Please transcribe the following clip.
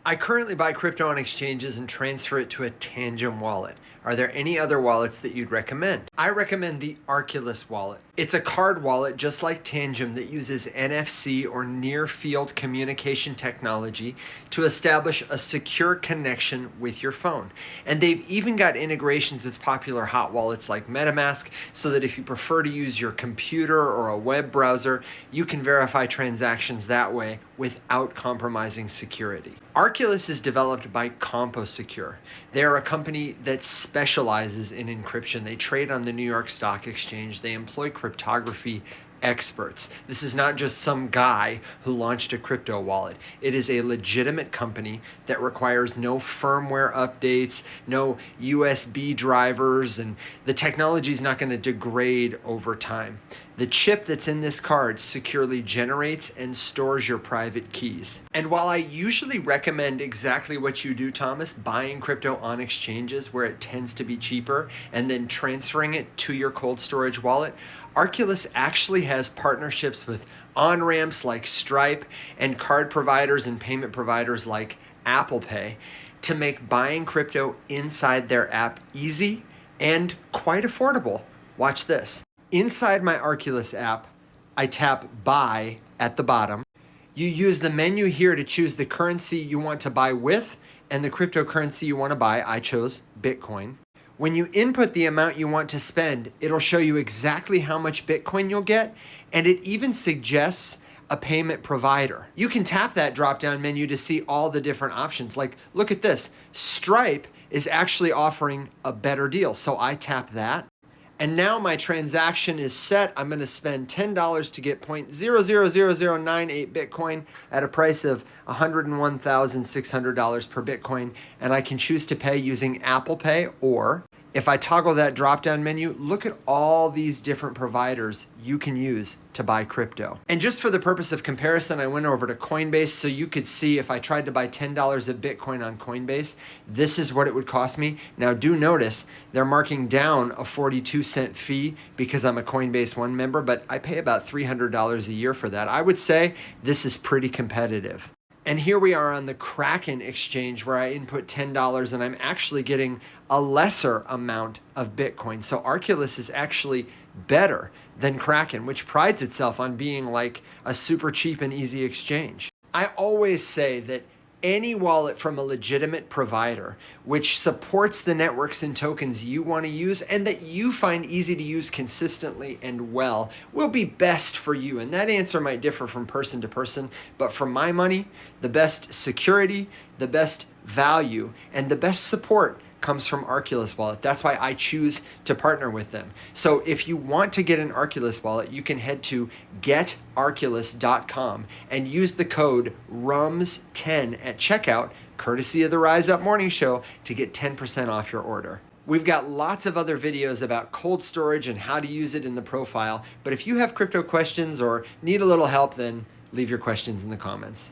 I currently buy crypto on exchanges and transfer it to a Tangent wallet. Are there any other wallets that you'd recommend? I recommend the Arculus wallet. It's a card wallet just like Tangent that uses NFC or near field communication technology to establish a secure connection with your phone. And they've even got integrations with popular hot wallets like MetaMask so that if you prefer to use your computer or a web browser, you can verify transactions that way without compromising security. Arculus is developed by CompoSecure. They are a company that specializes in encryption. They trade on the New York Stock Exchange. They employ cryptography experts. This is not just some guy who launched a crypto wallet. It is a legitimate company that requires no firmware updates, no USB drivers, and the technology is not going to degrade over time. The chip that's in this card securely generates and stores your private keys. And while I usually recommend exactly what you do, Thomas, buying crypto on exchanges where it tends to be cheaper and then transferring it to your cold storage wallet, Arculus actually has partnerships with on-ramps like Stripe and card providers and payment providers like Apple Pay to make buying crypto inside their app easy and quite affordable. Watch this. Inside my Arculus app, I tap Buy at the bottom. You use the menu here to choose the currency you want to buy with and the cryptocurrency you want to buy. I chose Bitcoin. When you input the amount you want to spend, it'll show you exactly how much Bitcoin you'll get, and it even suggests a payment provider. You can tap that drop-down menu to see all the different options. Like, look at this. Stripe is actually offering a better deal, so I tap that. And now my transaction is set. I'm going to spend $10 to get 0.000098 Bitcoin at a price of $101,600 per Bitcoin. And I can choose to pay using Apple Pay, or if I toggle that drop-down menu, look at all these different providers you can use to buy crypto. And just for the purpose of comparison, I went over to Coinbase so you could see if I tried to buy $10 of Bitcoin on Coinbase, this is what it would cost me. Now do notice they're marking down a 42-cent fee because I'm a Coinbase One member, but I pay about $300 a year for that. I would say this is pretty competitive. And here we are on the Kraken exchange where I input $10 and I'm actually getting a lesser amount of Bitcoin. So Arculus is actually better than Kraken, which prides itself on being like a super cheap and easy exchange. I always say that any wallet from a legitimate provider which supports the networks and tokens you want to use and that you find easy to use consistently and well will be best for you. And that answer might differ from person to person, but for my money, the best security, the best value, and the best support comes from Arculus wallet. That's why I choose to partner with them. So if you want to get an Arculus wallet, you can head to getarculus.com and use the code RUMS10 at checkout, courtesy of the Rise Up Morning Show, to get 10% off your order. We've got lots of other videos about cold storage and how to use it in the profile, but if you have crypto questions or need a little help, then leave your questions in the comments.